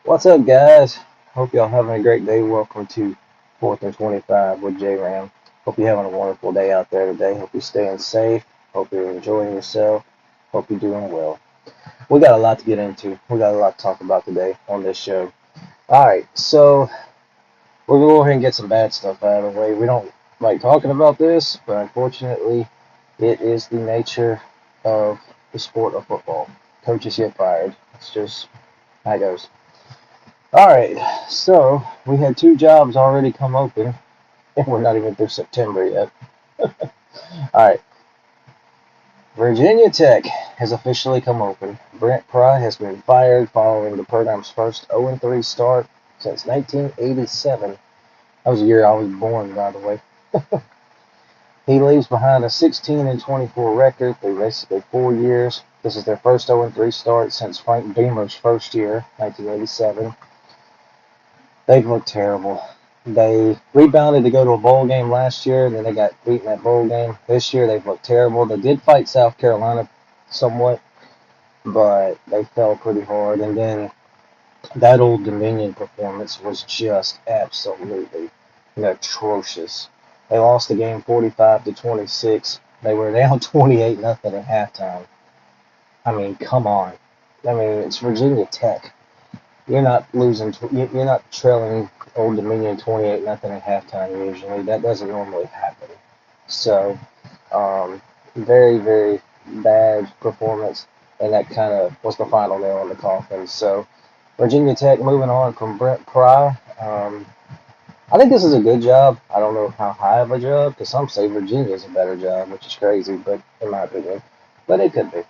What's up, guys? Hope y'all having a great day. Welcome to 4th and 25 with J Ram. Hope you're having a wonderful day out there today. Hope you're staying safe. Hope you're enjoying yourself. Hope you're doing well. We got a lot to get into. We got a lot to talk about today on this show. All right, so we're going to go ahead and get some bad stuff out of the way. We don't like talking about this, but unfortunately, it is the nature of the sport of football. Coaches get fired. It's just how it goes. All right, so we had two jobs already come open, and we're not even through September yet. All right, Virginia Tech has officially come open. Brent Pry has been fired following the program's first 0-3 start since 1987. That was the year I was born, by the way. He leaves behind a 16-24 record through basically 4 years. This is their first 0-3 start since Frank Beamer's first year, 1987. They've looked terrible. They rebounded to go to a bowl game last year, and then they got beat in that bowl game. This year, they've looked terrible. They did fight South Carolina somewhat, but they fell pretty hard. And then that Old Dominion performance was just absolutely atrocious. They lost the game 45-26. They were down 28 nothing at halftime. I mean, come on. I mean, it's Virginia Tech. You're not losing. You're not trailing Old Dominion 28 nothing at halftime usually. That doesn't normally happen. So, very very bad performance, and that kind of was the final nail in the coffin. So, Virginia Tech moving on from Brent Pry. I think this is a good job. I don't know how high of a job, because some say Virginia is a better job, which is crazy, but in my opinion, but it could be.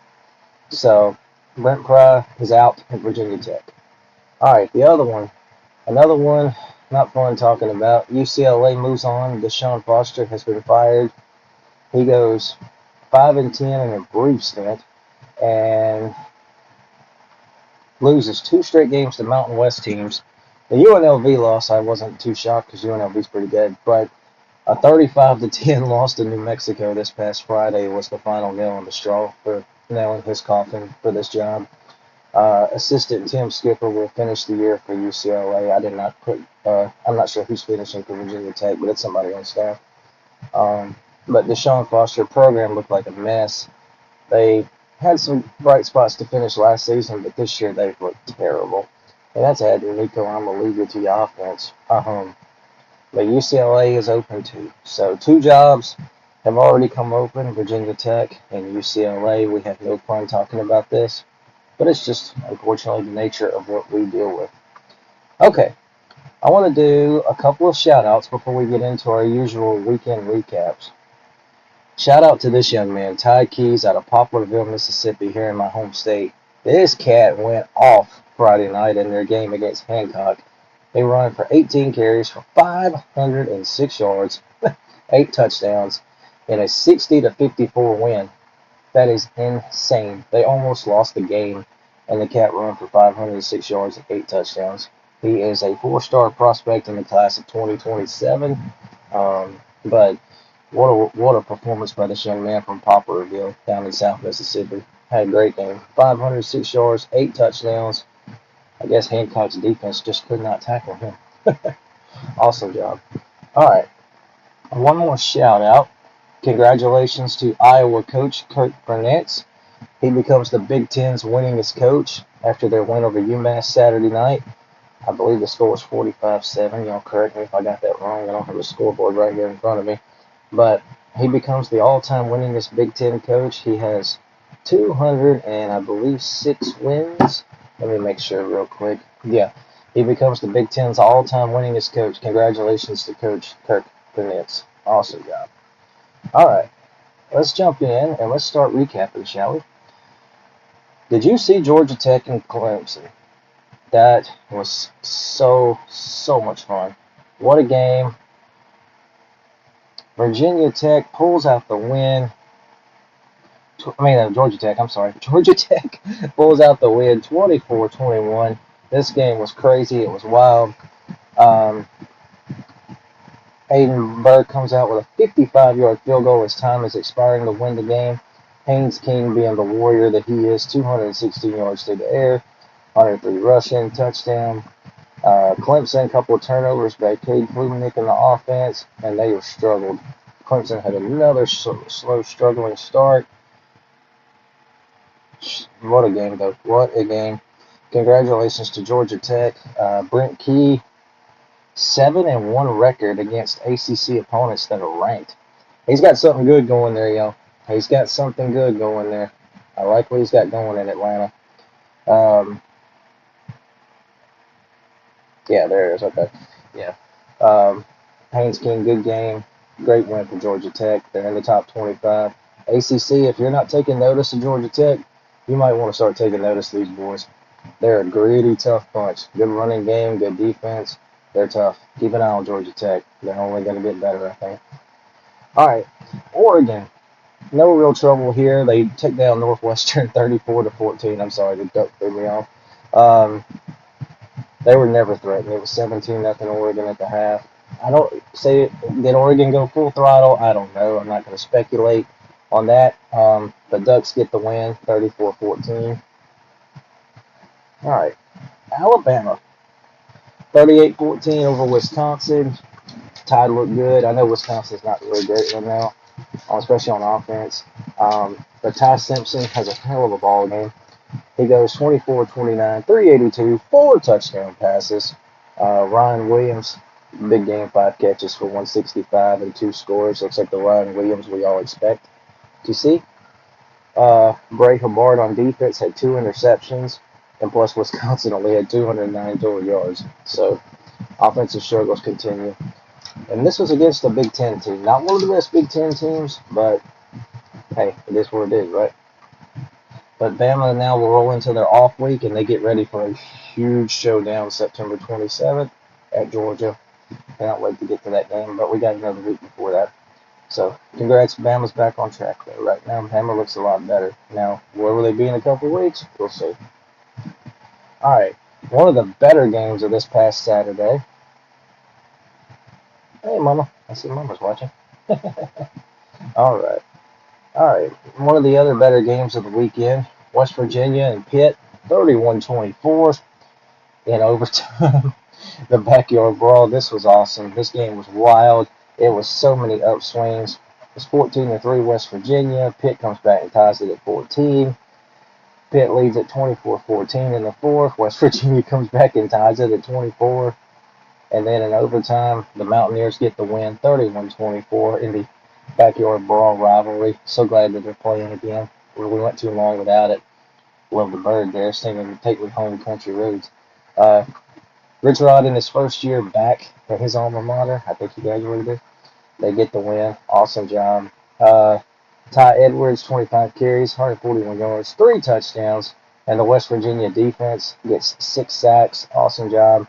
So, Brent Pry is out at Virginia Tech. All right, the other one, another one, not fun talking about. UCLA moves on. Deshaun Foster has been fired. He goes 5-10 in a brief stint and loses two straight games to Mountain West teams. The UNLV loss, I wasn't too shocked because UNLV is pretty good, but a 35-10 loss to New Mexico this past Friday was the final nail in the straw for nailing his coffin for this job. Assistant Tim Skipper will finish the year for UCLA. I did not put. I'm not sure who's finishing for Virginia Tech, but it's somebody on staff. But Deshaun Foster program looked like a mess. They had some bright spots to finish last season, but this year they've looked terrible. And that's adding Nico Amalega to the offense. But UCLA is open too. So two jobs have already come open, Virginia Tech and UCLA. We have no fun talking about this, but it's just unfortunately the nature of what we deal with. Okay, I want to do a couple of shout outs before we get into our usual weekend recaps. Shout out to this young man, Ty Keys, out of Poplarville, Mississippi, here in my home state. This cat went off Friday night in their game against Hancock. They run for 18 carries for 506 yards, 8 touchdowns, in a 60-54 win. That is insane. They almost lost the game, and the cat run for 506 yards and 8 touchdowns. He is a 4-star prospect in the class of 2027. But what a performance by this young man from Poplarville down in South Mississippi. Had a great game. 506 yards, 8 touchdowns. I guess Hancock's defense just could not tackle him. Awesome job. All right. One more shout out. Congratulations to Iowa coach Kirk Burnett. He becomes the Big Ten's winningest coach after their win over UMass Saturday night. I believe the score was 45-7. Y'all correct me if I got that wrong. I don't have a scoreboard right here in front of me. But he becomes the all-time winningest Big Ten coach. He has 206 wins. Let me make sure real quick. Yeah, he becomes the Big Ten's all-time winningest coach. Congratulations to Coach Kirk Burnett. Awesome job. All right, let's jump in and let's start recapping, shall we? Did you see Georgia Tech and Clemson? That was so much fun. What a game. Virginia Tech pulls out the win. Georgia Tech, I'm sorry. Georgia Tech pulls out the win 24-21. This game was crazy. It was wild. Aiden Burr comes out with a 55-yard field goal as time is expiring to win the game. Haynes King, being the warrior that he is, 216 yards through the air. 103 rushing, touchdown. Clemson, a couple of turnovers by Cade Klubnik in the offense, and they were struggled. Clemson had another slow, struggling start. What a game, though. What a game. Congratulations to Georgia Tech. Brent Key, 7-1 record against ACC opponents that are ranked. He's got something good going there, yo. He's got something good going there. I like what he's got going in Atlanta. Yeah, there it is. Okay. Yeah. Haynes King, good game. Great win for Georgia Tech. They're in the top 25. ACC, if you're not taking notice of Georgia Tech, you might want to start taking notice of these boys. They're a gritty, tough bunch. Good running game, good defense. They're tough. Keep an eye on Georgia Tech. They're only going to get better, I think. All right. Oregon. No real trouble here. They took down Northwestern 34-14. I'm sorry, the duck threw me off. They were never threatened. It was 17-0 Oregon at the half. I don't say, did Oregon go full throttle? I don't know. I'm not going to speculate on that. The Ducks get the win, 34-14. All right. Alabama, 38-14 over Wisconsin. Tide looked good. I know Wisconsin's not really great right now, especially on offense. But Ty Simpson has a hell of a ball game. He goes 24-29, 382, 4 touchdown passes. Ryan Williams, big game, 5 catches for 165 and 2 scores. Looks like the Ryan Williams we all expect to see. Bray Hubbard on defense had 2 interceptions, and plus Wisconsin only had 209 total yards. So offensive struggles continue. And this was against a Big Ten team. Not one of the best Big Ten teams, but hey, it is what it is, right? But Bama now will roll into their off week, and they get ready for a huge showdown September 27th at Georgia. Cannot wait to get to that game, but we got another week before that. So, congrats, Bama's back on track, though. Right now, Bama looks a lot better. Now, where will they be in a couple of weeks? We'll see. All right, one of the better games of this past Saturday. Hey, Mama. I see Mama's watching. All right. One of the other better games of the weekend, West Virginia and Pitt, 31-24 in overtime. The backyard brawl, this was awesome. This game was wild. It was so many upswings. It's 14-3 West Virginia. Pitt comes back and ties it at 14. Pitt leads at 24-14 in the fourth. West Virginia comes back and ties it at 24. And then in overtime, the Mountaineers get the win, 31-24 in the backyard brawl rivalry. So glad that they're playing again. We went too long without it. Love the bird there singing "Take Me Home, Country Roads." Rich Rod in his first year back at his alma mater. I think he graduated. They get the win. Awesome job. Ty Edwards, 25 carries, 141 yards, 3 touchdowns. And the West Virginia defense gets 6 sacks. Awesome job.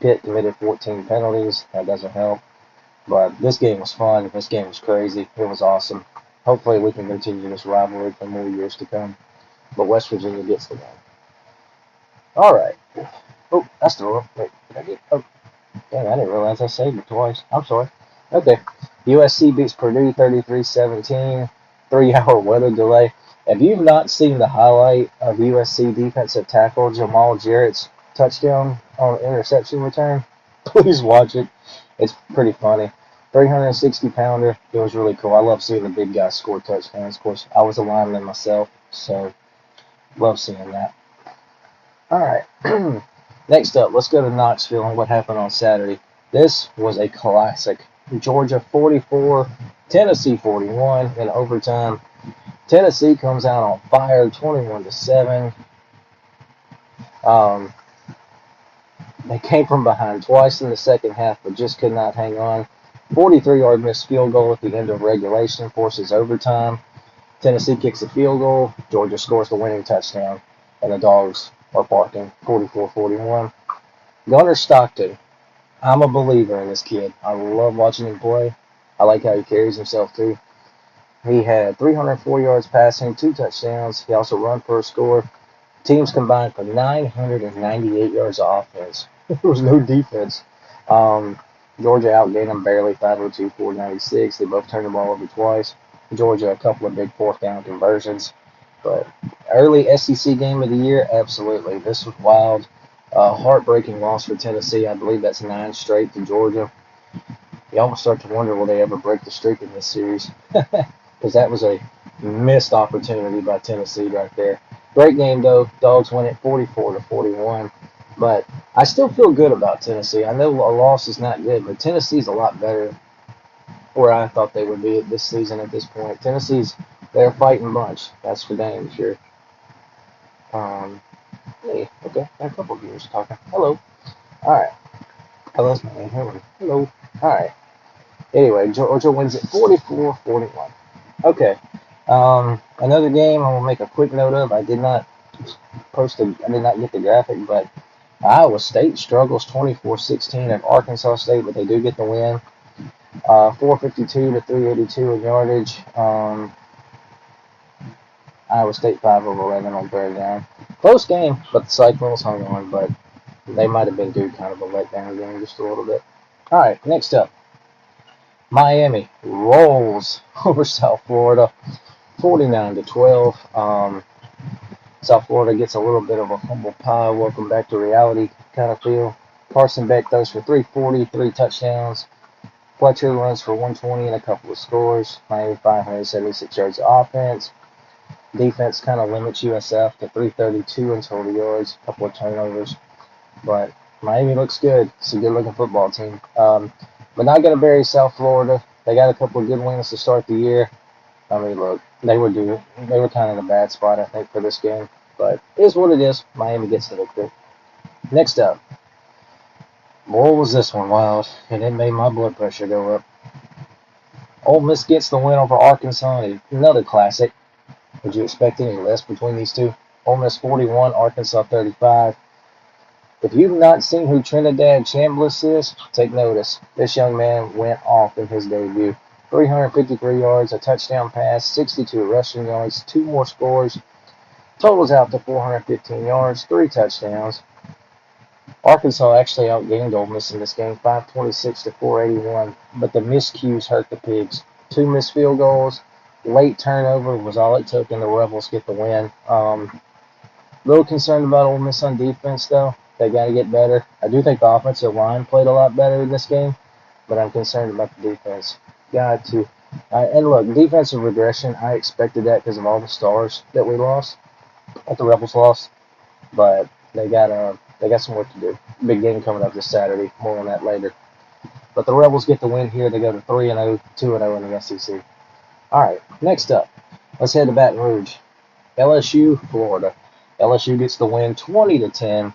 Pitt committed 14 penalties. That doesn't help. But this game was fun. This game was crazy. It was awesome. Hopefully we can continue this rivalry for more years to come. But West Virginia gets the win. All right. Oh, that's the rule. Wait, did I get? Oh, dang, I didn't realize I saved it twice. I'm sorry. Okay. USC beats Purdue 33-17. 3-hour weather delay. If you've not seen the highlight of USC defensive tackle Jamal Jarrett's touchdown on interception return, please watch it. It's pretty funny. 360-pounder. It was really cool. I love seeing the big guys score touchdowns. Of course, I was a lineman myself, so love seeing that. All right. Next up, let's go to Knoxville and what happened on Saturday. This was a classic. Georgia 44, Tennessee 41 in overtime. Tennessee comes out on fire, 21-7. They came from behind twice in the second half, but just could not hang on. 43-yard missed field goal at the end of regulation forces overtime. Tennessee kicks a field goal. Georgia scores the winning touchdown, and the Dogs are barking 44-41. Gunnar Stockton, I'm a believer in this kid. I love watching him play. I like how he carries himself, too. He had 304 yards passing, 2 touchdowns. He also run for a score. Teams combined for 998 yards of offense. There was no defense. Georgia outgained them barely, 502, 496. They both turned the ball over twice. Georgia, a couple of big fourth down conversions. But early SEC game of the year, absolutely. This was wild. Heartbreaking loss for Tennessee. I believe that's 9 straight to Georgia. You almost start to wonder, will they ever break the streak in this series? Because that was a missed opportunity by Tennessee right there. Great game though. Dogs win it 44-41. But I still feel good about Tennessee. I know a loss is not good, but Tennessee's a lot better where I thought they would be this season at this point. They're a fighting bunch. That's for dang sure. Hey, okay, got a couple of viewers talking. Hello. All right. Oh, that's my name. Hello. All right. Anyway, Georgia wins it 44-41. Okay. Another game I will make a quick note of. I did not get the graphic, but Iowa State struggles 24-16 at Arkansas State, but they do get the win. 452 to 382 in yardage. Iowa State 5 of 11 on third down. Close game, but the Cyclones hung on, but they might have been due kind of a letdown game just a little bit. All right, next up. Miami rolls over South Florida, 49-12. South Florida gets a little bit of a humble pie, welcome back to reality kind of feel. Carson Beck throws for 340, 3 touchdowns. Fletcher runs for 120 and a couple of scores. Miami 576 yards of offense. Defense kind of limits USF to 332 in total yards, a couple of turnovers. But Miami looks good. It's a good-looking football team. But not going to bury South Florida. They got a couple of good wins to start the year. I mean, look, they were kind of in a bad spot, I think, for this game. But it is what it is. Miami gets the victory. Next up. Boy, was this one wild. And it made my blood pressure go up. Ole Miss gets the win over Arkansas. Another classic. Would you expect any less between these two? Ole Miss 41, Arkansas 35. If you've not seen who Trinidad Chambliss is, take notice. This young man went off in his debut. 353 yards, a touchdown pass, 62 rushing yards, 2 more scores. Totals out to 415 yards, 3 touchdowns. Arkansas actually outgained Ole Miss in this game, 526-481. But the miscues hurt the Pigs. 2 missed field goals. Late turnover was all it took, and the Rebels get the win. Little concerned about Ole Miss on defense, though. They got to get better. I do think the offensive line played a lot better in this game, but I'm concerned about the defense. Got to. And look, defensive regression, I expected that because of all the stars that we lost, that the Rebels lost. But they got some work to do. Big game coming up this Saturday. More on that later. But the Rebels get the win here. They go to 3-0, 2-0 in the SEC. All right, next up, let's head to Baton Rouge. LSU, Florida. LSU gets the win 20-10.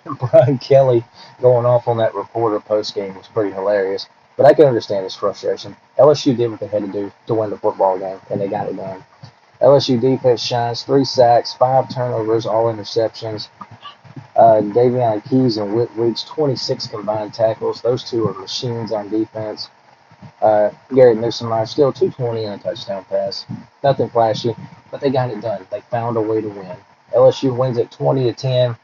Brian Kelly going off on that reporter post-game was pretty hilarious. But I can understand his frustration. LSU did what they had to do to win the football game, and they got it done. LSU defense shines, 3 sacks, 5 turnovers, all interceptions. Davion Keys and Whit Weeks, 26 combined tackles. Those two are machines on defense. Garrett Nussmeier still 220 and a touchdown pass. Nothing flashy, but they got it done. They found a way to win. LSU wins at 20-10.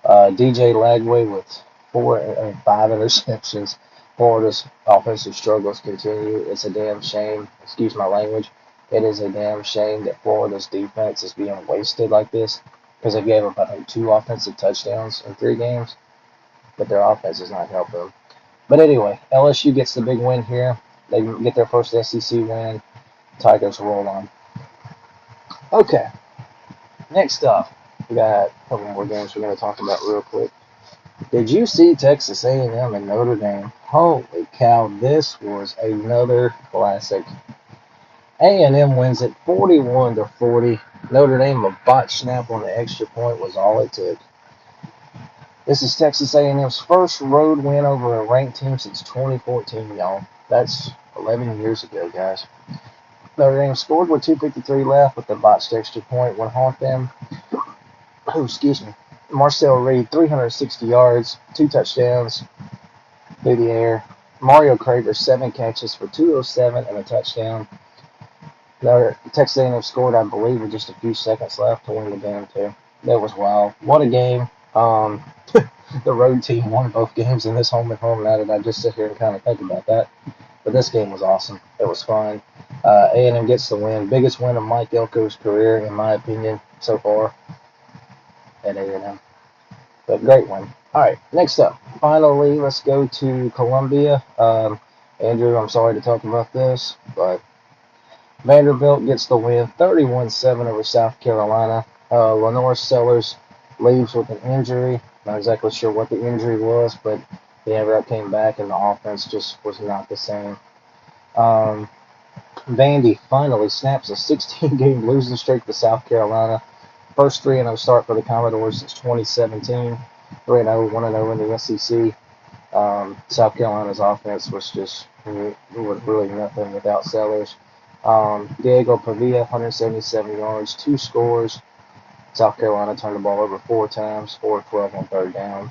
DJ Lagway with 5 interceptions. Florida's offensive struggles continue. It's a damn shame. Excuse my language. It is a damn shame that Florida's defense is being wasted like this because they gave up, I think, 2 offensive touchdowns in 3 games, but their offense is not helping them. But anyway, LSU gets the big win here. They get their first SEC win. Tigers roll on. Okay, next up, we got a couple more games we're going to talk about real quick. Did you see Texas A&M and Notre Dame? Holy cow, this was another classic. A&M wins it 41-40. Notre Dame, a botch snap on the extra point was all it took. This is Texas A&M's first road win over a ranked team since 2014, y'all. That's 11 years ago, guys. Notre Dame scored with 2:53 left, but the botched extra point would haunt them. Oh, excuse me. Marcel Reed, 360 yards, 2 touchdowns through the air. Mario Craver, 7 catches for 207 and a touchdown. Texas A&M scored, I believe, with just a few seconds left to win the game, too. That was wild. What a game. The road team won both games in this home and home. Now that I just sit here and kind of think about that. But this game was awesome. It was fun. A&M gets the win. Biggest win of Mike Elko's career, in my opinion, so far at A&M. But great win. All right, next up. Finally, let's go to Columbia. Andrew, I'm sorry to talk about this, but Vanderbilt gets the win 31-7 over South Carolina. Lenore Sellers leaves with an injury. Not exactly sure what the injury was, but he never came back, and the offense just was not the same. Vandy finally snaps a 16-game losing streak to South Carolina. First 3-0 start for the Commodores since 2017. 3-0, 1-0 in the SEC. South Carolina's offense was just really nothing without Sellers. Diego Pavia, 177 yards, 2 scores. South Carolina turned the ball over 4 times, 4-12 on third down.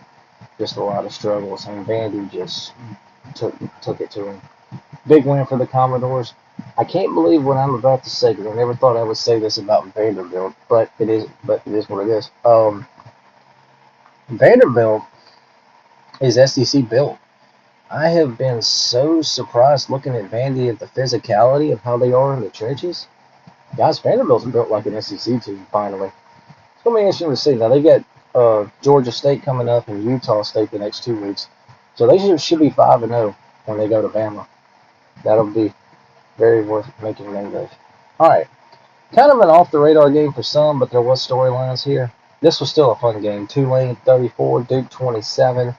Just a lot of struggles, and Vandy just took it to him. Big win for the Commodores. I can't believe what I'm about to say, because I never thought I would say this about Vanderbilt, but it is what it is. Vanderbilt is SEC built. I have been so surprised looking at Vandy at the physicality of how they are in the trenches. Guys, Vanderbilt's built like an SEC team, finally. It's going to be interesting to see. Now, they got Georgia State coming up and Utah State the next 2 weeks. So they should be 5-0 when they go to Bama. That'll be very worth making note of. All right. Kind of an off-the-radar game for some, but there was storylines here. This was still a fun game. Tulane 34, Duke 27.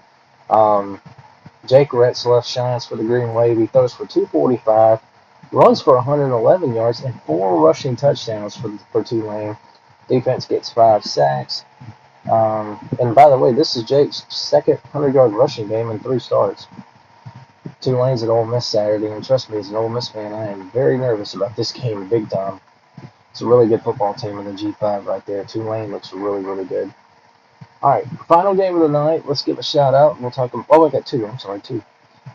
Jake Retzlaff shines for the Green Wave. He throws for 245, runs for 111 yards, and 4 rushing touchdowns for Tulane. Defense gets 5 sacks. And by the way, this is Jake's second 100-yard rushing game in 3 starts. Tulane's at Ole Miss Saturday, and trust me, as an Ole Miss fan, I am very nervous about this game big time. It's a really good football team in the G5 right there. Tulane looks really, really good. All right, final game of the night. Let's give a shout out. We'll talk. Oh, I got 2. I'm sorry, 2.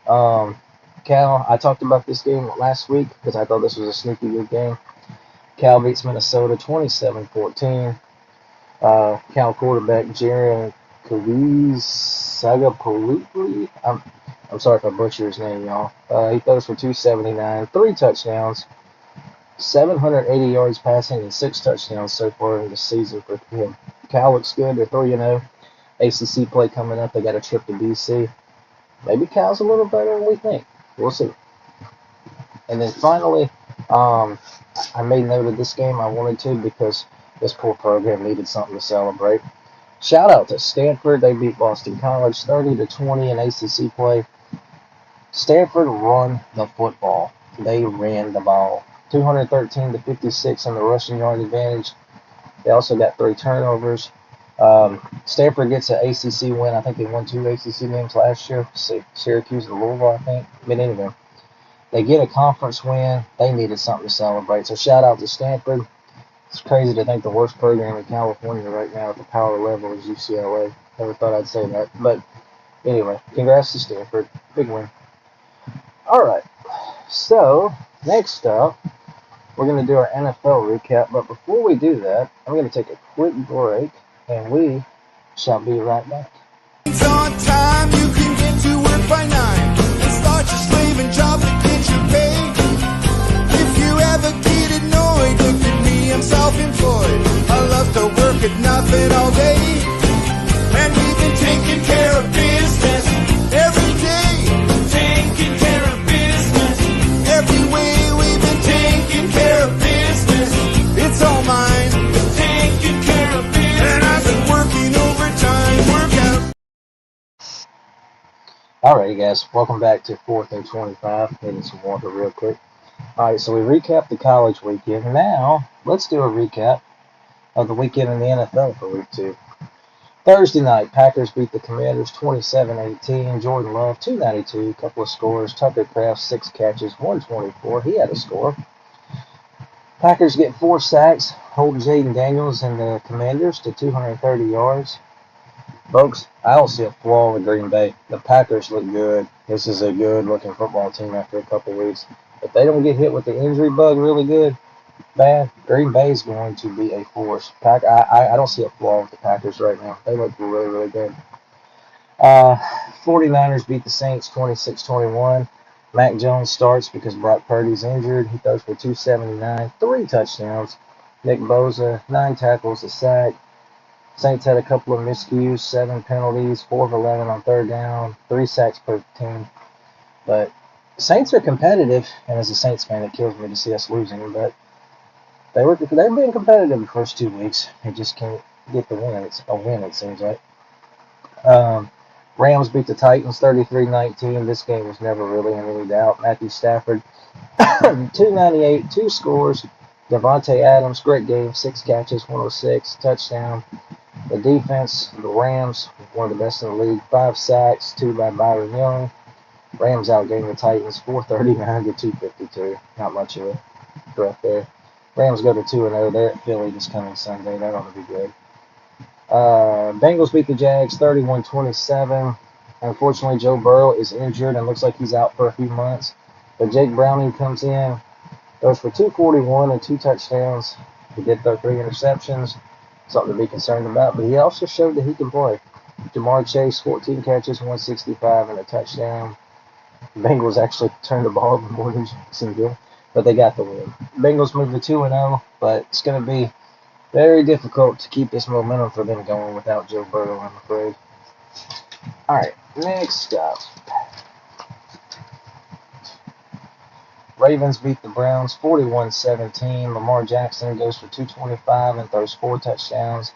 Cal. I talked about this game last week because I thought this was a sneaky good game. Cal beats Minnesota 27-14. Cal quarterback Jaron Sagapalooly. I'm sorry if I butcher his name, y'all. He throws for 279, 3 touchdowns, 780 yards passing, and 6 touchdowns so far in the season for him. Cal looks good. They're 3-0. ACC play coming up. They got a trip to BC. Maybe Cal's a little better than we think. We'll see. And then finally, I made note of this game. I wanted to because this poor program needed something to celebrate. Shout out to Stanford. They beat Boston College 30-20 in ACC play. Stanford run the football. They ran the ball. 213-56 on the rushing yard advantage. They also got 3 turnovers. Stanford gets an ACC win. I think they won 2 ACC games last year. Syracuse and Louisville, I think. But anyway, they get a conference win. They needed something to celebrate. So shout out to Stanford. It's crazy to think the worst program in California right now at the power level is UCLA. Never thought I'd say that. But anyway, congrats to Stanford. Big win. All right. So next up, we're going to do our NFL recap, but before we do that, I'm going to take a quick break, and we shall be right back. It's on time, you can get to work by 9 and start your slaving job to get your pay. If you ever get annoyed, look at me, I'm self-employed. I love to work at nothing all day, and we've been taking care of business every day. Taking care of business every way. We've been taking care of business. It's all mine. Taking care of business, and I've been working overtime. Work out. Alrighty, guys, welcome back to 4th and 25. Getting some water real quick. Alright, so we recapped the college weekend. Now, let's do a recap of the weekend in the NFL for week 2. Thursday night, Packers beat the Commanders 27-18. Jordan Love, 292, couple of scores. Tucker Kraft, 6 catches, 124. He had a score. Packers get 4 sacks, hold Jaden Daniels and the Commanders to 230 yards. Folks, I don't see a flaw with Green Bay. The Packers look good. This is a good-looking football team after a couple weeks. If they don't get hit with the injury bug really bad, Green Bay is going to be a force. I don't see a flaw with the Packers right now. They look really, really good. 49ers beat the Saints 26-21. Mac Jones starts because Brock Purdy's injured. He throws for 279, 3 touchdowns. Nick Bosa, 9 tackles, a sack. Saints had a couple of miscues, 7 penalties, 4 of 11 on third down, 3 sacks per team. But Saints are competitive, and as a Saints fan, it kills me to see us losing. But they've been competitive the first 2 weeks. They just can't get the win. It's a win, it seems like. Rams beat the Titans 33-19. This game was never really in any doubt. Matthew Stafford, 298, 2 scores. Devontae Adams, great game, 6 catches, 106, touchdown. The defense, the Rams, one of the best in the league, 5 sacks, 2 by Byron Young. Rams outgained the Titans 439 to 252. Not much of a threat there. Rams go to 2-0. They're at Philly this coming Sunday. That ought to be good. Bengals beat the Jags 31-27. Unfortunately, Joe Burrow is injured and looks like he's out for a few months. But Jake Browning comes in, goes for 241 and 2 touchdowns. He did throw 3 interceptions, something to be concerned about. But he also showed that he can play. Jamar Chase, 14 catches, 165 and a touchdown. The Bengals actually turned the ball over more than Jacksonville, but they got the win. Bengals move to 2-0, but it's going to be very difficult to keep this momentum for them going without Joe Burrow, I'm afraid. All right, next up. Ravens beat the Browns 41-17. Lamar Jackson goes for 225 and throws 4 touchdowns.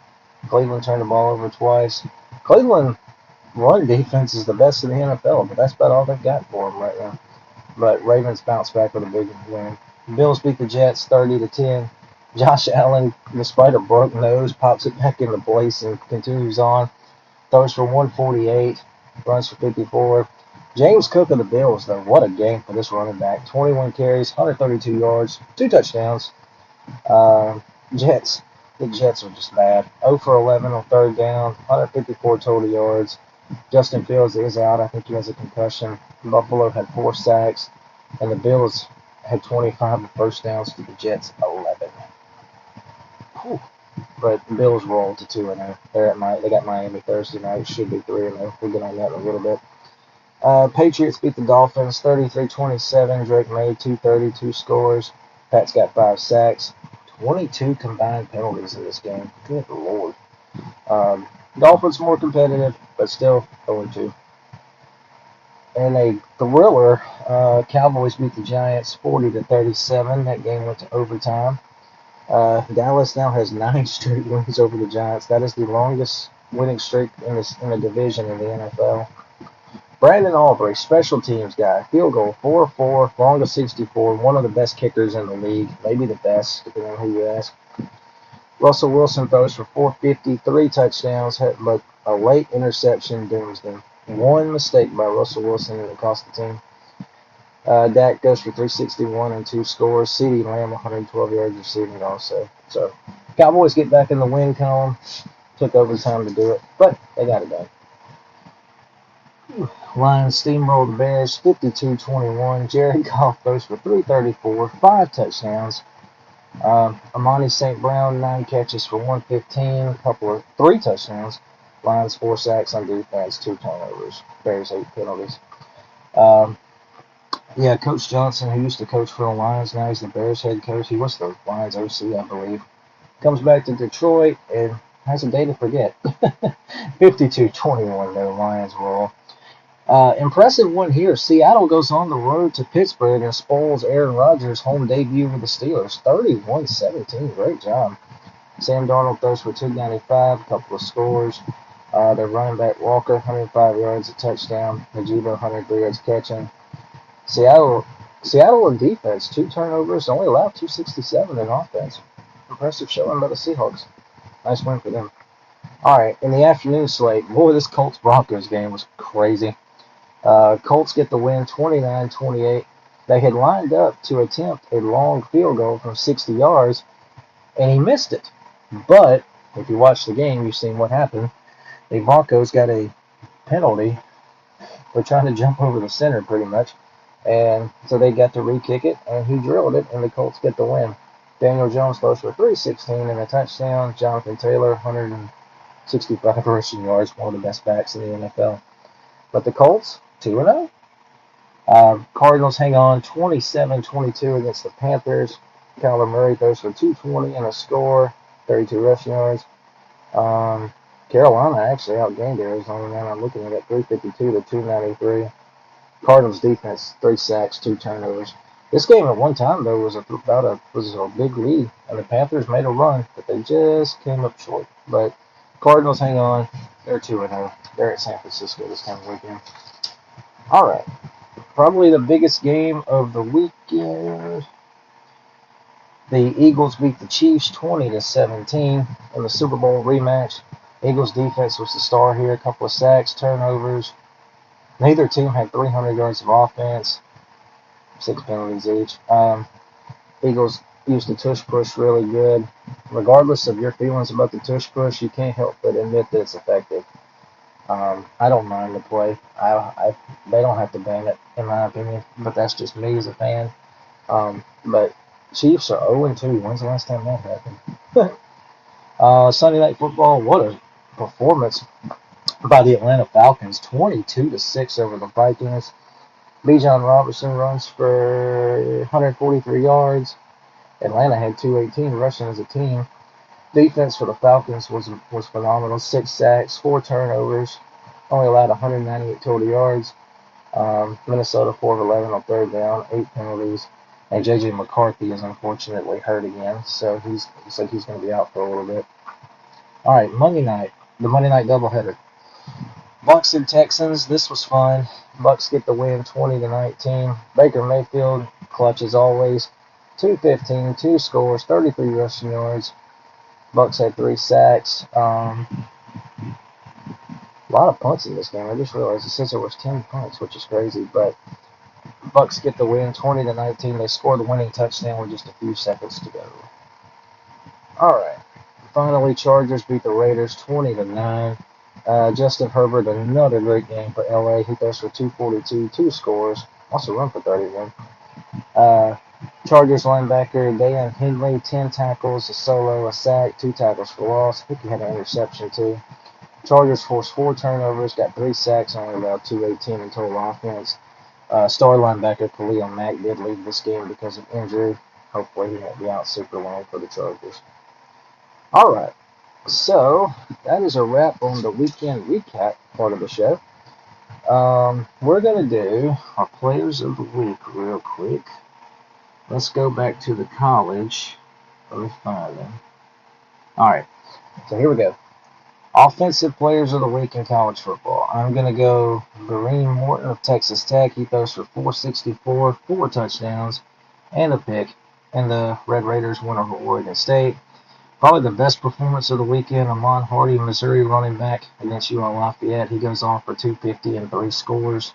Cleveland turned the ball over twice. Cleveland run defense is the best in the NFL, but that's about all they've got for them right now. But Ravens bounce back with a big win. Bills beat the Jets 30-10. Josh Allen, despite a broke nose, pops it back into place and continues on. Throws for 148, runs for 54. James Cook of the Bills, though, what a game for this running back. 21 carries, 132 yards, 2 touchdowns. Jets. The Jets are just bad. 0 for 11 on third down, 154 total yards. Justin Fields is out. I think he has a concussion. Buffalo had 4 sacks, and the Bills had 25 first downs to the Jets 11. Whew. But the Bills rolled to 2-0. They got Miami Thursday night. Should be 3-0. We'll get on that in a little bit. Patriots beat the Dolphins 33-27. Drake May 232 scores. Pat's got 5 sacks. 22 combined penalties in this game. Good lord. Dolphins more competitive, but still 0-2. And a thriller, Cowboys beat the Giants 40-37. That game went to overtime. Dallas now has 9 straight wins over the Giants. That is the longest winning streak in the division in the NFL. Brandon Aubrey, special teams guy, field goal 4-4, long of 64, one of the best kickers in the league, maybe the best, depending on who you ask. Russell Wilson throws for 450, 3 touchdowns, but a late interception dooms them. One mistake by Russell Wilson and it cost the team. Dak goes for 361 and 2 scores. CeeDee Lamb 112 yards receiving also. So Cowboys get back in the win column. Took overtime to do it, but they got it done. Lions steamrolled the Bears 52-21. Jared Goff throws for 334, 5 touchdowns. Amani St. Brown 9 catches for 115, 3 touchdowns. Lions 4 sacks on defense, 2 turnovers. Bears 8 penalties. Coach Johnson, who used to coach for the Lions, now he's the Bears head coach. He was the Lions OC, I believe. Comes back to Detroit and has a day to forget. 52-21, though, Lions roll. Impressive one here. Seattle goes on the road to Pittsburgh and spoils Aaron Rodgers' home debut with the Steelers. 31-17. Great job. Sam Darnold throws for 295, a couple of scores. Their running back Walker, 105 yards, a touchdown. Najee 103 yards catching. Seattle in defense, 2 turnovers, only allowed 267 in offense. Impressive showing by the Seahawks. Nice win for them. All right, in the afternoon slate, boy, this Colts-Broncos game was crazy. Colts get the win 29-28. They had lined up to attempt a long field goal from 60 yards, and he missed it. But if you watch the game, you've seen what happened. The Broncos got a penalty for trying to jump over the center pretty much. And so they got to re-kick it, and he drilled it, and the Colts get the win. Daniel Jones throws for 316 and a touchdown. Jonathan Taylor, 165 rushing yards, one of the best backs in the NFL. But the Colts, 2-0. Cardinals hang on 27-22 against the Panthers. Kyler Murray throws for 220 and a score, 32 rushing yards. Carolina actually outgained Arizona. Now I'm looking at it, 352 to 293. Cardinals defense, 3 sacks, 2 turnovers. This game at one time though was a big lead, and the Panthers made a run, but they just came up short. But Cardinals hang on. They're 2-0. They're at San Francisco this coming weekend. All right, probably the biggest game of the weekend. The Eagles beat the Chiefs 20-17 in the Super Bowl rematch. Eagles defense was the star here. A couple of sacks, turnovers. Neither team had 300 yards of offense. 6 penalties each. Eagles used the tush push really good. Regardless of your feelings about the tush push, you can't help but admit that it's effective. I don't mind the play. They don't have to ban it, in my opinion, but that's just me as a fan. But Chiefs are 0-2. When's the last time that happened? Sunday Night Football, what a performance by the Atlanta Falcons. 22-6 over the Vikings. Bijan Robinson runs for 143 yards. Atlanta had 218 rushing as a team. Defense for the Falcons was phenomenal. 6 sacks, 4 turnovers, only allowed 198 total yards. Minnesota 4 of 11 on third down, 8 penalties. And J.J. McCarthy is unfortunately hurt again, so he's going to be out for a little bit. All right, Monday night, the Monday night doubleheader. Bucs and Texans. This was fun. Bucs get the win, 20-19. Baker Mayfield, clutch as always. 215, 2 scores, 33 rushing yards. Bucs had 3 sacks. A lot of punts in this game. I just realized it says there was 10 punts, which is crazy. But Bucs get the win, 20-19. They score the winning touchdown with just a few seconds to go. All right. Finally, Chargers beat the Raiders, 20-9. Justin Herbert, another great game for LA. He throws for 242, 2 scores, also run for 31. Chargers linebacker Deion Hindley, 10 tackles, a solo, a sack, 2 tackles for loss. I think he had an interception too. Chargers forced 4 turnovers, got 3 sacks, only allowed 218 in total offense. Star linebacker Khalil Mack did leave this game because of injury. Hopefully he won't be out super long for the Chargers. All right. So, that is a wrap on the weekend recap part of the show. We're going to do our players of the week real quick. Let's go back to the college. Let me find them. Alright, so here we go. Offensive players of the week in college football. I'm going to go Kareem Morton of Texas Tech. He throws for 464, 4 touchdowns, and a pick. And the Red Raiders win over Oregon State. Probably the best performance of the weekend, Amon Hardy, Missouri running back against UL Lafayette. He goes off for 250 and 3 scores.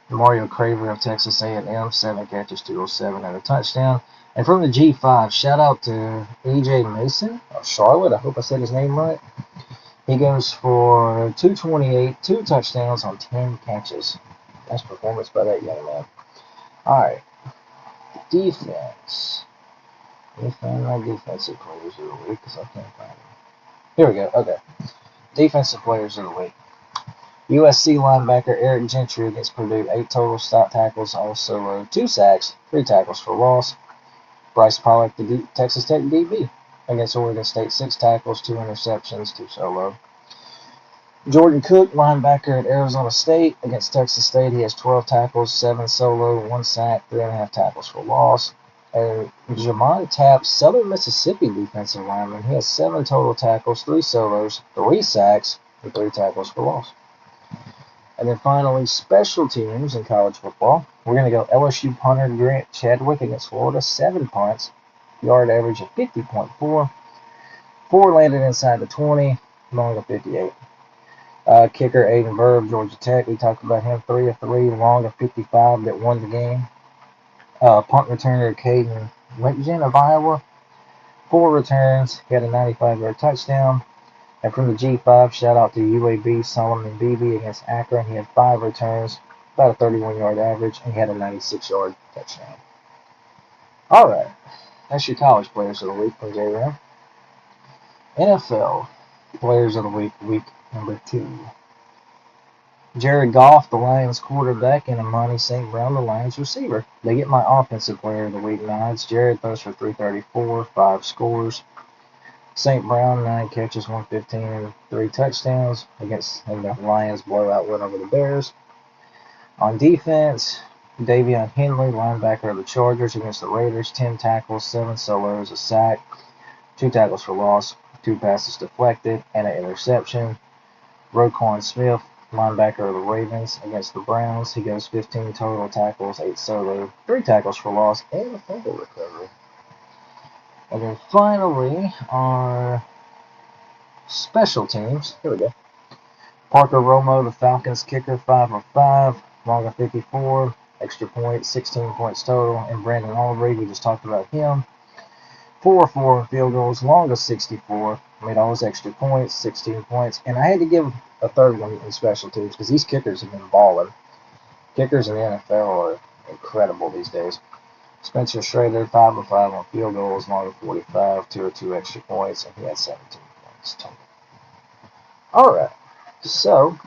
Mario Craver of Texas A&M, 7 catches, 207 and a touchdown. And from the G5, shout out to E.J. Mason of Charlotte. I hope I said his name right. He goes for 228, 2 touchdowns on 10 catches. Nice performance by that young man. All right, defense. Let me find my defensive players of the week because I can't find them. Here we go. Okay. Defensive players of the week. USC linebacker Eric Gentry against Purdue, 8 total stop tackles, also 2 sacks, 3 tackles for loss. Bryce Pollock, the Texas Tech DB, against Oregon State, 6 tackles, 2 interceptions, 2 solo. Jordan Cook, linebacker at Arizona State, against Texas State, he has 12 tackles, 7 solo, 1 sack, 3.5 tackles for loss. And Jamon Tapp, Southern Mississippi defensive lineman, he has 7 total tackles, 3 solos, 3 sacks, and 3 tackles for loss. And then finally, special teams in college football. We're going to go LSU punter Grant Chadwick against Florida, 7 punts, yard average of 50.4. 4 landed inside the 20, long of 58. Kicker Aiden Verb, Georgia Tech. We talked about him, 3 of 3, long of 55 that won the game. Punt returner Caden Wittgen of Iowa, 4 returns. He had a 95-yard touchdown. And from the G5, shout out to UAB Solomon Beebe against Akron. He had 5 returns, about a 31-yard average, and he had a 96-yard touchdown. All right, that's your college players of the week from J-Ram. NFL players of the week, week number 2. Jared Goff, the Lions quarterback, and Amani St. Brown, the Lions receiver. They get my offensive player of the week nods. Jared throws for 334, 5 scores. St. Brown, 9 catches, 115, and 3 touchdowns against in the Lions blowout win over the Bears. On defense, Davion Henley, linebacker of the Chargers, against the Raiders, 10 tackles, 7 solos, a sack, 2 tackles for loss, 2 passes deflected, and an interception. Roquan Smith, linebacker of the Ravens, against the Browns. He goes 15 total tackles, 8 solo, 3 tackles for loss, and a fumble recovery. And then finally, our special teams. Here we go. Parker Romo, the Falcons kicker, 5 of 5, long of 54, extra points, 16 points total. And Brandon Aubrey, we just talked about him, 4 of 4 field goals, long of 64, made all his extra points, 16 points. And I had to give a third one in special teams because these kickers have been balling. Kickers in the NFL are incredible these days. Spencer Schrader, 5 of 5 on field goals, long of 45, 2 of 2 extra points, and he had 17 points total. All right, so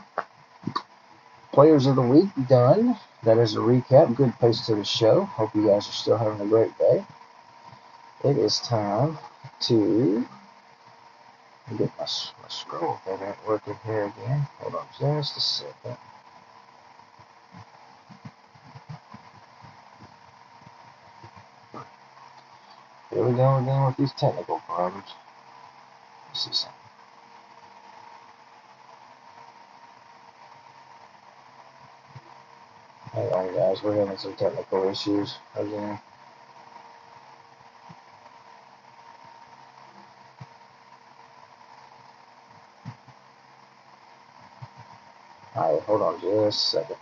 players of the week done. That is a recap. Good pace to the show. Hope you guys are still having a great day. It is time to get my scroll that ain't working here again. Hold on just a second. Here we go again with these technical problems. Let's see something. Hang on, guys. We're having some technical issues again. Alright, hold on just a second.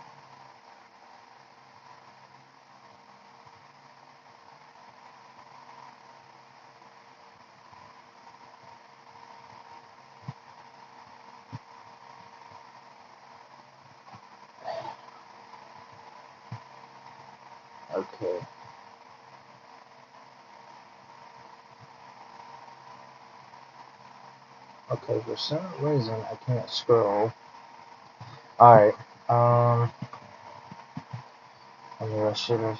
Okay. Okay, for some reason I can't scroll. Alright, I knew I should have.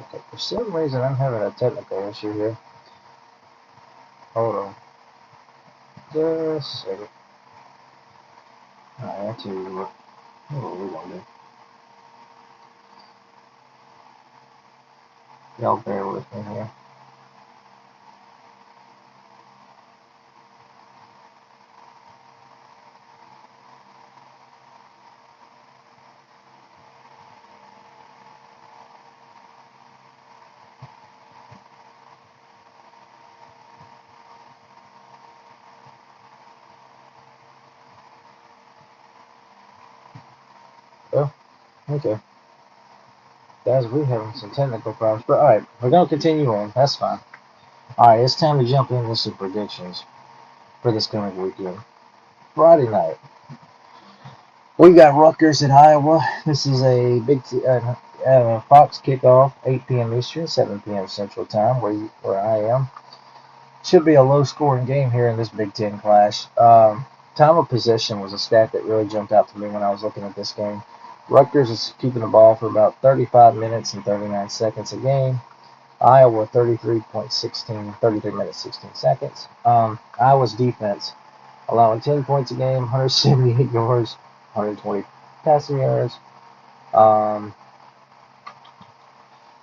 Okay, for some reason I'm having a technical issue here. Hold on. Just a second. Alright, I'll tell you what we're gonna do. Y'all bear with me here. Oh, okay. Guys, we're having some technical problems, but alright, we're gonna continue on. That's fine. Alright, it's time to jump into some predictions for this coming weekend. Friday night, we got Rutgers at Iowa. This is a Fox kickoff, 8 p.m. Eastern, 7 p.m. Central Time, where I am. Should be a low-scoring game here in this Big Ten clash. Time of possession was a stat that really jumped out to me when I was looking at this game. Rutgers is keeping the ball for about 35 minutes and 39 seconds a game. Iowa 33 minutes 16 seconds. Iowa's defense allowing 10 points a game, 178 yards, 120 passing yards.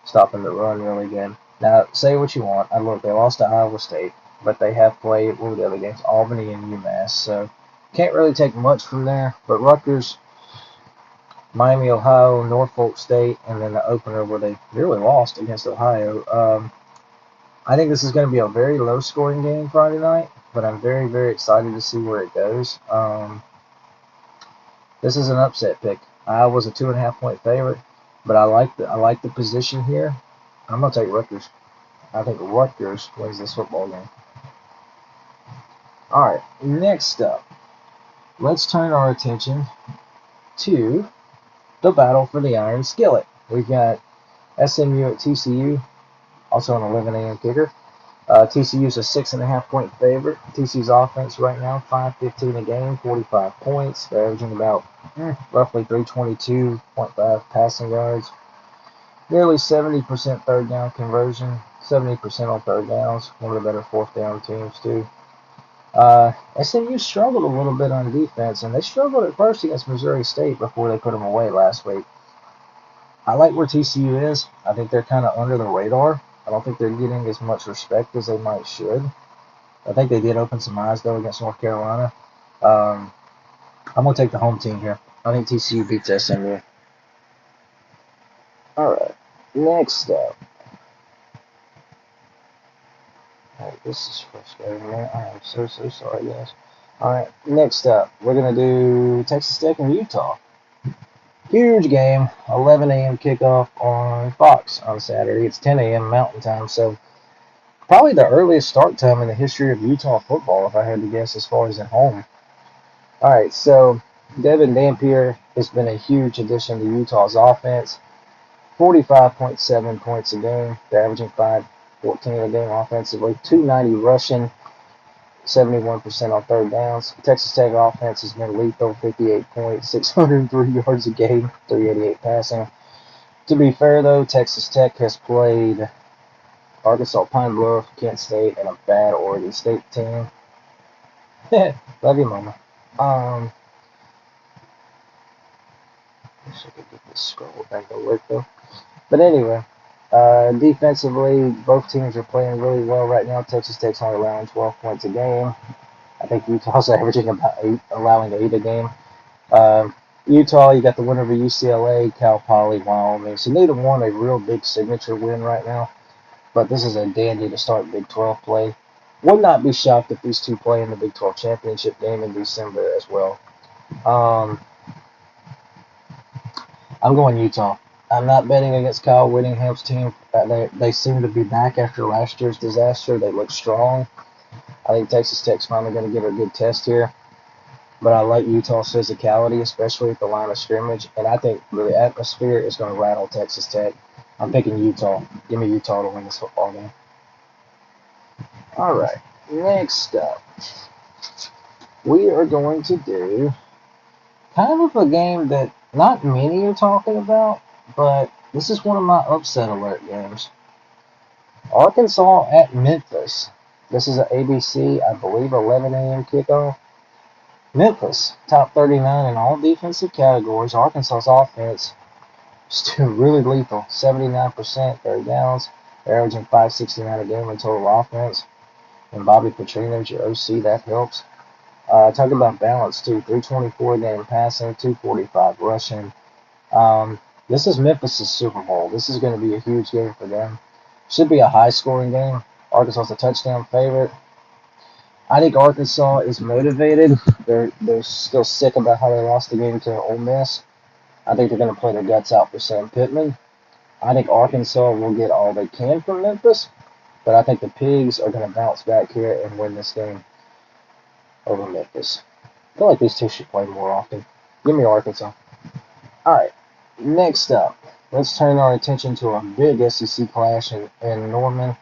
Stopping the run really good. Now, say what you want. Look, they lost to Iowa State, but they have played what were the other games? Albany and UMass. So can't really take much from there. But Rutgers, Miami, Ohio, Norfolk State, and then the opener where they nearly lost against Ohio. I think this is going to be a very low-scoring game Friday night, but I'm very, very excited to see where it goes. This is an upset pick. Iowa's a 2.5-point favorite, but I like the position here. I'm going to take Rutgers. I think Rutgers wins this football game. All right, next up, let's turn our attention to the battle for the Iron Skillet. We've got SMU at TCU, also an 11 a.m. kicker. TCU's a 6.5-point favorite. TCU's offense right now, 515 a game, 45 points. They're averaging about roughly 322.5 passing yards. Nearly 70% third down conversion, 70% on third downs. One of the better fourth down teams, too. SMU struggled a little bit on defense, and they struggled at first against Missouri State before they put them away last week. I like where TCU is. I think they're kind of under the radar. I don't think they're getting as much respect as they might should. I think they did open some eyes, though, against North Carolina. I'm going to take the home team here. I think TCU beats SMU. All right, next up. Oh, this is frustrating, man. I am so sorry, guys. All right, next up, we're going to do Texas Tech and Utah. Huge game, 11 a.m. kickoff on Fox on Saturday. It's 10 a.m. Mountain Time, so probably the earliest start time in the history of Utah football, if I had to guess, as far as at home. All right, so Devin Dampier has been a huge addition to Utah's offense. 45.7 points a game. They're averaging 514 a game offensively. 290 rushing. 71% on third downs. Texas Tech offense has been lethal. 58 points. 603 yards a game. 388 passing. To be fair, though, Texas Tech has played Arkansas, Pine Bluff, Kent State, and a bad Oregon State team. Love you, Mama. Wish I could get this scroll back to work, though. But anyway, defensively, both teams are playing really well right now. Texas Tech's only allowing 12 points a game. I think Utah's averaging about 8, allowing 8 a game. Utah, you got the winner of UCLA, Cal Poly, Wyoming. So neither one a real big signature win right now. But this is a dandy to start Big 12 play. Would not be shocked if these two play in the Big 12 championship game in December as well. I'm going Utah. I'm not betting against Kyle Whittingham's team. They seem to be back after last year's disaster. They look strong. I think Texas Tech's finally going to give a good test here. But I like Utah's physicality, especially at the line of scrimmage. And I think the atmosphere is going to rattle Texas Tech. I'm picking Utah. Give me Utah to win this football game. All right. Next up, we are going to do kind of a game that not many are talking about, but this is one of my upset alert games. Arkansas at Memphis. This is an ABC, I believe, 11 a.m. kickoff. Memphis, top 39 in all defensive categories. Arkansas's offense is still really lethal. 79% third downs. They're averaging 569 a game in total offense. And Bobby Petrino's your OC, that helps. Talk about balance, too. 324 a game passing, 245 rushing. This is Memphis' Super Bowl. This is going to be a huge game for them. Should be a high-scoring game. Arkansas's a touchdown favorite. I think Arkansas is motivated. They're still sick about how they lost the game to Ole Miss. I think they're going to play their guts out for Sam Pittman. I think Arkansas will get all they can from Memphis, but I think the Pigs are going to bounce back here and win this game over Memphis. I feel like these two should play more often. Give me Arkansas. All right, next up, let's turn our attention to a big SEC clash in Norman.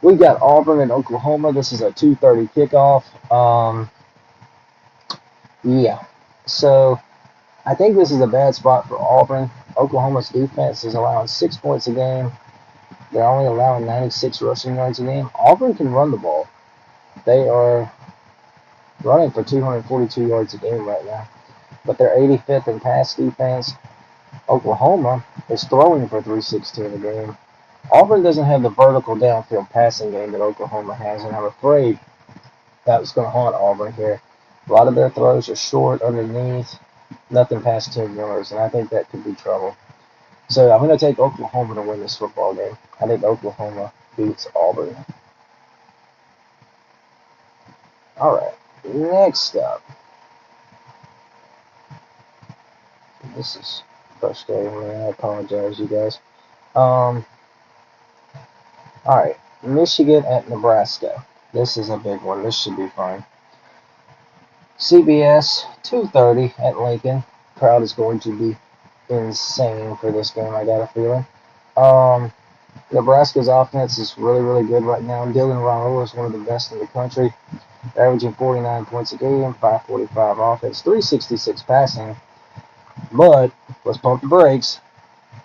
We got Auburn and Oklahoma. This is a 2:30 kickoff. Yeah, so I think this is a bad spot for Auburn. Oklahoma's defense is allowing 6 points a game. They're only allowing 96 rushing yards a game. Auburn can run the ball. They are running for 242 yards a game right now. But they're 85th in pass defense. Oklahoma is throwing for 316 a game. Auburn doesn't have the vertical downfield passing game that Oklahoma has, and I'm afraid that's going to haunt Auburn here. A lot of their throws are short, underneath, nothing past 10 yards, and I think that could be trouble. So I'm going to take Oklahoma to win this football game. I think Oklahoma beats Auburn. All right, next up. This is frustrating, man. I apologize, you guys. All right, Michigan at Nebraska. This is a big one. This should be fun. CBS, 2:30 at Lincoln. Crowd is going to be insane for this game, I got a feeling. Nebraska's offense is really, really good right now. Dylan Raiola is one of the best in the country, averaging 49 points a game, 545 offense, 366 passing. But let's pump the brakes.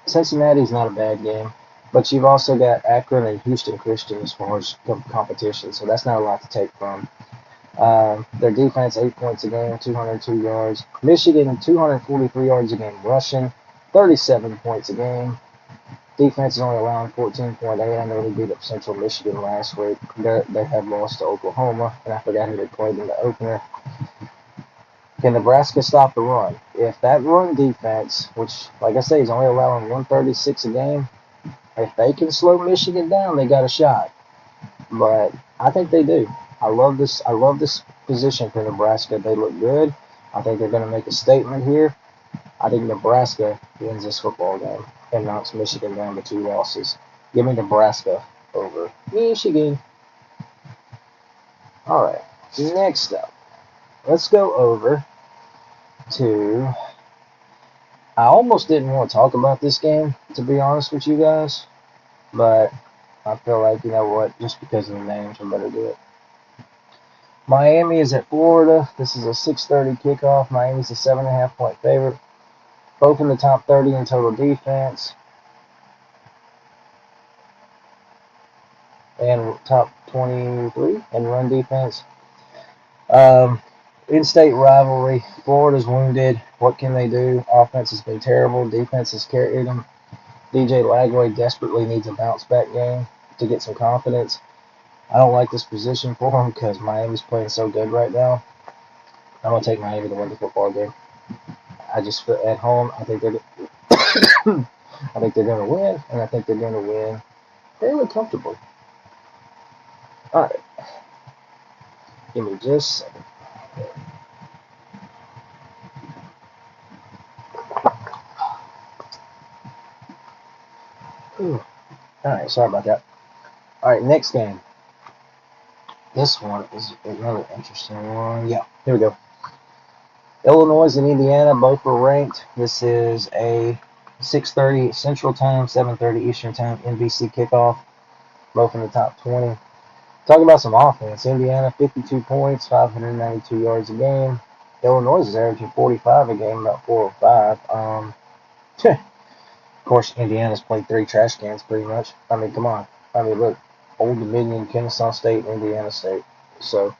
Cincinnati's not a bad game, but you've also got Akron and Houston Christian as far as competition, so that's not a lot to take from. Their defense, 8 points a game, 202 yards. Michigan, 243 yards a game rushing, 37 points a game. Defense is only allowing 14.8. I know they beat up Central Michigan last week. They have lost to Oklahoma, and I forgot who they played in the opener. Can Nebraska stop the run? If that run defense, which, like I say, is only allowing 136 a game, if they can slow Michigan down, they got a shot. But I think they do. I love this. I love this position for Nebraska. They look good. I think they're going to make a statement here. I think Nebraska wins this football game and knocks Michigan down to 2 losses. Give me Nebraska over Michigan. All right. Next up, let's go over to. I almost didn't want to talk about this game, to be honest with you guys, but I feel like, you know what, just because of the names, I better do it. Miami is at Florida. This is a 6:30 kickoff. Miami's a 7.5 point favorite. Both in the top 30 in total defense and top 23 in run defense. In-state rivalry. Florida's wounded. What can they do? Offense has been terrible. Defense has carried them. DJ Lagway desperately needs a bounce-back game to get some confidence. I don't like this position for him because Miami's playing so good right now. I'm going to take Miami to win the football game. I just feel at home, I think they're I think they're going to win, and I think they're going to win fairly comfortably. All right. Give me just a second. All right, sorry about that. All right, next game. This one is another interesting one. Yeah, here we go. Illinois and Indiana both were ranked. This is a 6:30 Central Time, 7:30 Eastern Time NBC kickoff. Both in the top 20. Talking about some offense. Indiana 52 points, 592 yards a game. Illinois is averaging 45 a game, about 405. Of course, Indiana's played 3 trash cans pretty much. I mean, come on. I mean, look, Old Dominion, Kennesaw State, Indiana State. So,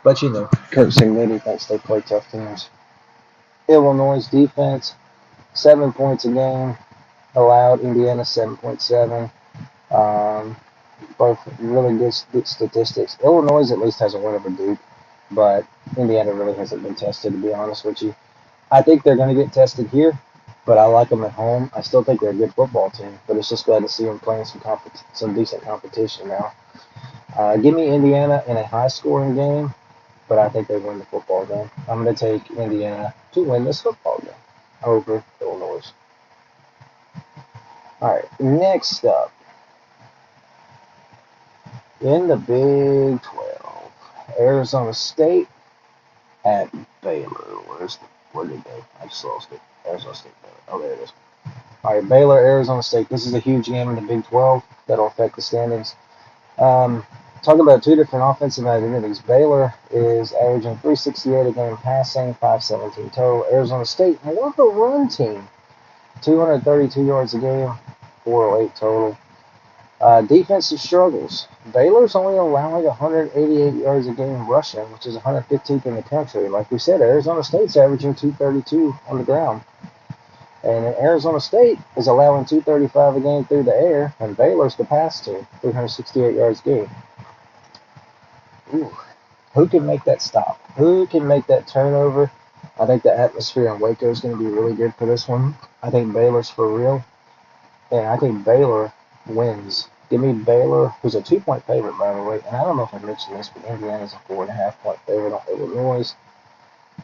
but you know, Coach Cignetti thinks they play tough teams. Illinois' defense, 7 points a game allowed. Indiana 7.7. Both really good statistics. Illinois at least has a win over Duke, but Indiana really hasn't been tested, to be honest with you. I think they're going to get tested here, but I like them at home. I still think they're a good football team, but it's just glad to see them playing some decent competition now. Give me Indiana in a high-scoring game, but I think they win the football game. I'm going to take Indiana to win this football game over Illinois. All right, next up. In the Big 12, Arizona State at Baylor. Where did they? I just lost it. Arizona State, Baylor. Oh, there it is. All right, Baylor, Arizona State. This is a huge game in the Big 12 that'll affect the standings. Talking about 2 different offensive identities. Baylor is averaging 368 a game passing, 517 total. Arizona State, more of a run team, 232 yards a game, 408 total. Defensive struggles. Baylor's only allowing 188 yards a game rushing, which is 115th in the country. Like we said, Arizona State's averaging 232 on the ground. And Arizona State is allowing 235 a game through the air, and Baylor's the pass team, 368 yards a game. Ooh. Who can make that stop? Who can make that turnover? I think the atmosphere in Waco is going to be really good for this one. I think Baylor's for real, and I think Baylor wins. Give me Baylor, who's a 2-point favorite, by the way. And I don't know if I mentioned this, but Indiana's a 4.5 point favorite on Illinois.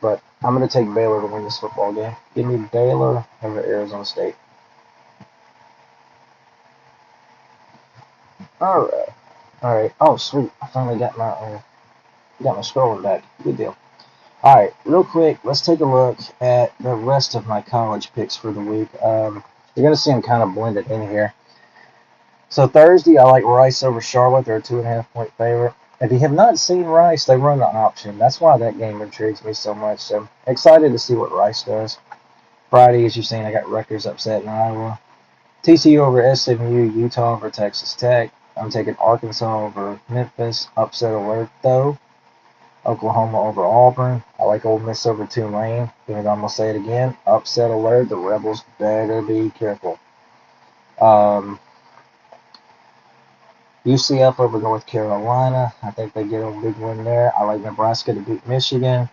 But I'm going to take Baylor to win this football game. Give me Baylor over Arizona State. All right. Oh, sweet. I finally got my scrolling back. Good deal. All right, real quick, let's take a look at the rest of my college picks for the week. You're going to see them kind of blended in here. So Thursday, I like Rice over Charlotte. They're a 2.5 point favorite. If you have not seen Rice, they run the option. That's why that game intrigues me so much. So excited to see what Rice does. Friday, as you've seen, I got Rutgers upset in Iowa. TCU over SMU, Utah over Texas Tech. I'm taking Arkansas over Memphis. Upset alert though. Oklahoma over Auburn. I like Ole Miss over Tulane. Even though I'm gonna say it again. Upset alert. The Rebels better be careful. UCF over North Carolina. I think they get a big win there. I like Nebraska to beat Michigan.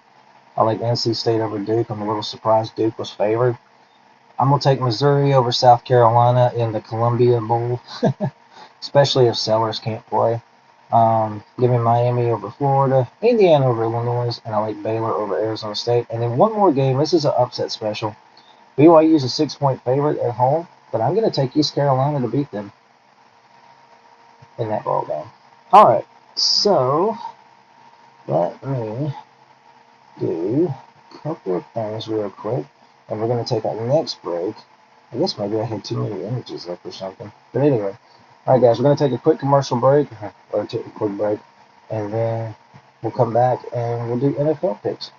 I like NC State over Duke. I'm a little surprised Duke was favored. I'm going to take Missouri over South Carolina in the Columbia Bowl, especially if Sellers can't play. Give me Miami over Florida, Indiana over Illinois, and I like Baylor over Arizona State. And then one more game. This is an upset special. BYU is a 6 point favorite at home, but I'm going to take East Carolina to beat them in that ball game. All right, so let me do a couple of things real quick, and we're going to take our next break. I guess maybe I had too many images up or something. But anyway, all right, guys, we're going to take a quick commercial break, or take a quick break, and then we'll come back and we'll do NFL picks.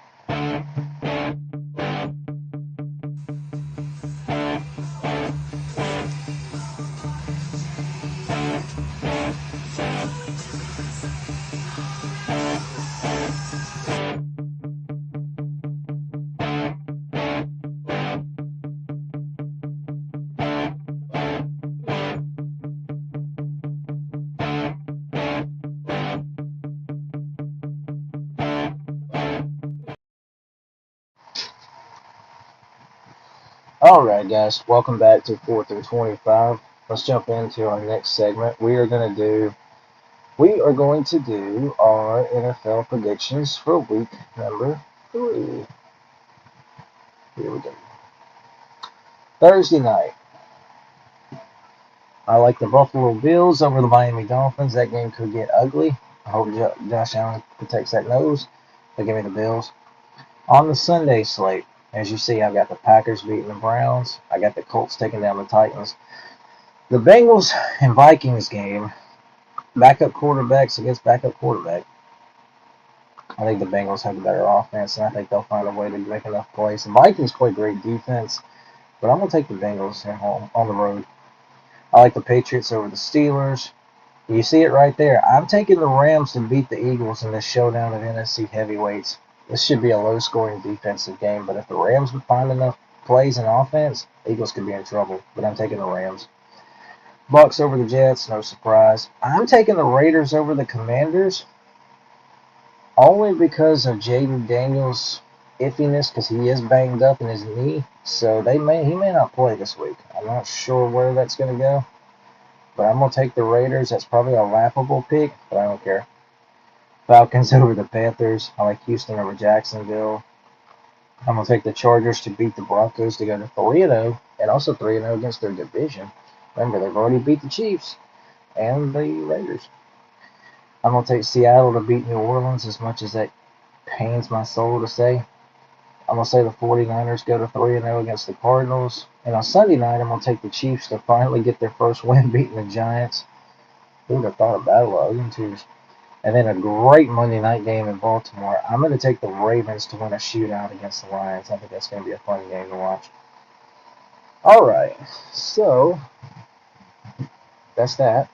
All right, guys, welcome back to 4th and 25. Let's jump into our next segment. We are going to do our NFL predictions for week number 3. Here we go. Thursday night, I like the Buffalo Bills over the Miami Dolphins. That game could get ugly. I hope Josh Allen protects that nose. But give me the Bills. On the Sunday slate, as you see, I've got the Packers beating the Browns. I got the Colts taking down the Titans. The Bengals and Vikings game, backup quarterbacks against backup quarterback. I think the Bengals have a better offense, and I think they'll find a way to make enough plays. The Vikings play great defense, but I'm going to take the Bengals at home on the road. I like the Patriots over the Steelers. You see it right there. I'm taking the Rams to beat the Eagles in this showdown of NFC heavyweights. This should be a low-scoring defensive game, but if the Rams would find enough plays and offense, the Eagles could be in trouble. But I'm taking the Rams. Bucks over the Jets, no surprise. I'm taking the Raiders over the Commanders, only because of Jaden Daniels' iffiness, because he is banged up in his knee. So he may not play this week. I'm not sure where that's going to go. But I'm going to take the Raiders. That's probably a laughable pick, but I don't care. Falcons over the Panthers. I like Houston over Jacksonville. I'm going to take the Chargers to beat the Broncos to go to 3-0, and also 3-0 against their division. Remember, they've already beat the Chiefs and the Raiders. I'm going to take Seattle to beat New Orleans, as much as that pains my soul to say. I'm going to say the 49ers go to 3-0 against the Cardinals. And on Sunday night, I'm going to take the Chiefs to finally get their first win beating the Giants. Who would have thought a battle of 0-2s? And then a great Monday night game in Baltimore. I'm going to take the Ravens to win a shootout against the Lions. I think that's going to be a fun game to watch. All right, so that's that.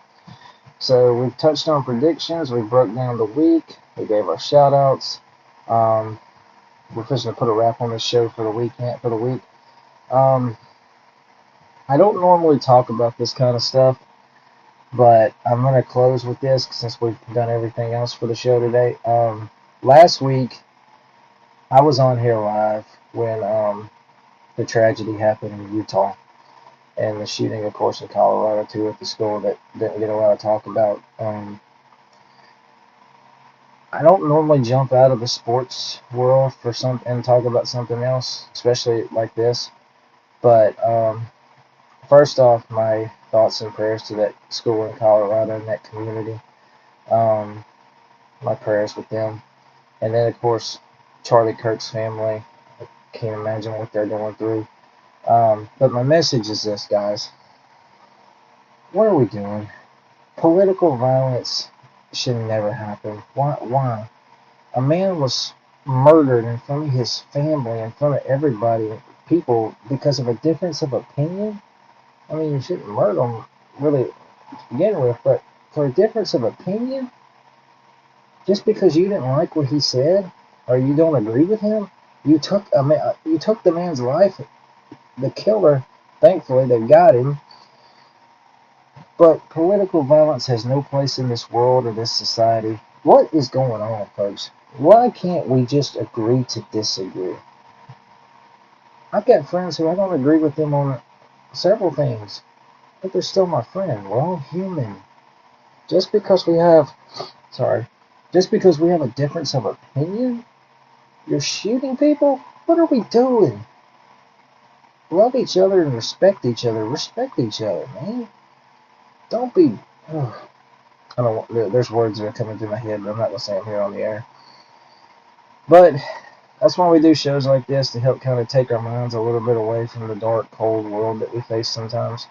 So we've touched on predictions. We broke down the week. We gave our shout-outs. We're fixing to put a wrap on this show for the weekend. I don't normally talk about this kind of stuff, but I'm going to close with this since we've done everything else for the show today. Last week, I was on here live when the tragedy happened in Utah, and the shooting, of course, in Colorado, too, at the school that didn't get a lot of talk about. I don't normally jump out of the sports world and talk about something else, especially like this. But first off, my thoughts and prayers to that school in Colorado and that community. My prayers with them. And then, of course, Charlie Kirk's family. I can't imagine what they're going through. But my message is this, guys. what are we doing? Political violence should never happen. Why? A man was murdered in front of his family, in front of everybody, people, because of a difference of opinion. I mean, you shouldn't murder them really to begin with, but for a difference of opinion, just because you didn't like what he said or you don't agree with him, you took the man's life. The killer, thankfully, they got him. But political violence has no place in this world or this society. What is going on, folks? Why can't we just agree to disagree? I've got friends who I don't agree with them on several things, but they're still my friend. We're all human. Just because we have, just because we have a difference of opinion, you're shooting people? What are we doing? Love each other and respect each other. Respect each other, man. Don't be. Ugh. I don't. There's words that are coming through my head, but I'm not gonna say them here on the air. But that's why we do shows like this, to help kind of take our minds a little bit away from the dark, cold world that we face sometimes.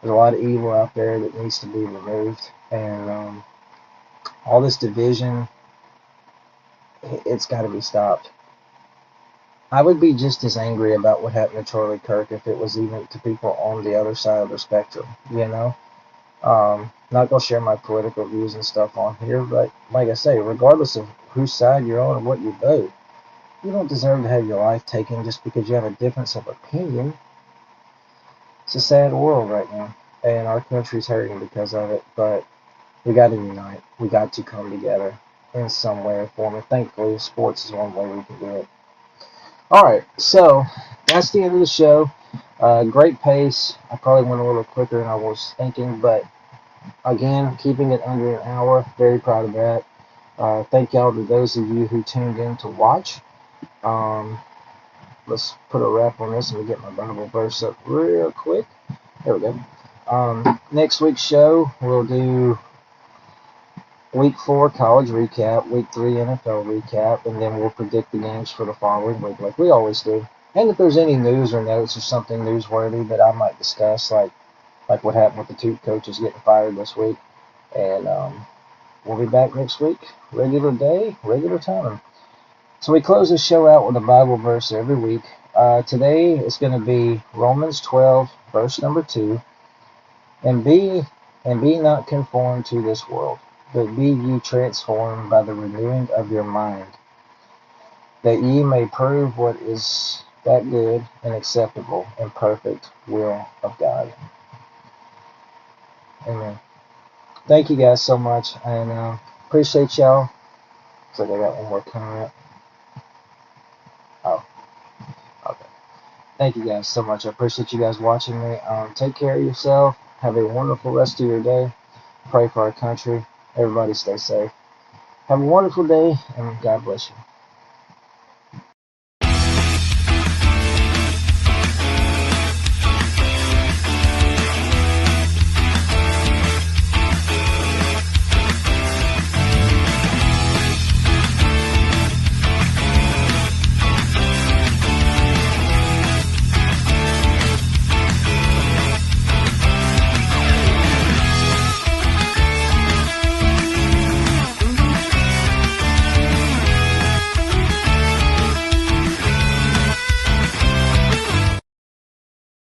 There's a lot of evil out there that needs to be removed, and all this division, it's got to be stopped. I would be just as angry about what happened to Charlie Kirk if it was even to people on the other side of the spectrum, you know? Not gonna share my political views and stuff on here, but like I say, regardless of whose side you're on or what you vote, you don't deserve to have your life taken just because you have a difference of opinion. It's a sad world right now, and our country's hurting because of it, but we got to unite. We got to come together in some way or form, and thankfully, sports is one way we can do it. Alright, so that's the end of the show. Great pace. I probably went a little quicker than I was thinking, but again, keeping it under an hour. Very proud of that. Thank y'all to those of you who tuned in to watch. Let's put a wrap on this and get my Bible verse up real quick. There we go. Next week's show, we'll do Week 4 college recap, Week 3 NFL recap, and then we'll predict the games for the following week like we always do. And if there's any news or notes or something newsworthy that I might discuss, like what happened with the two coaches getting fired this week. And we'll be back next week. Regular day, regular time. So we close this show out with a Bible verse every week. Today it's going to be Romans 12, verse number 2. And be not conformed to this world, but be ye transformed by the renewing of your mind, that ye may prove what is that good and acceptable and perfect will of God. Amen. Thank you guys so much, and appreciate y'all. Looks like I got one more comment. Oh, okay. Thank you guys so much. I appreciate you guys watching me. Take care of yourself. Have a wonderful rest of your day. Pray for our country. Everybody stay safe. Have a wonderful day, and God bless you.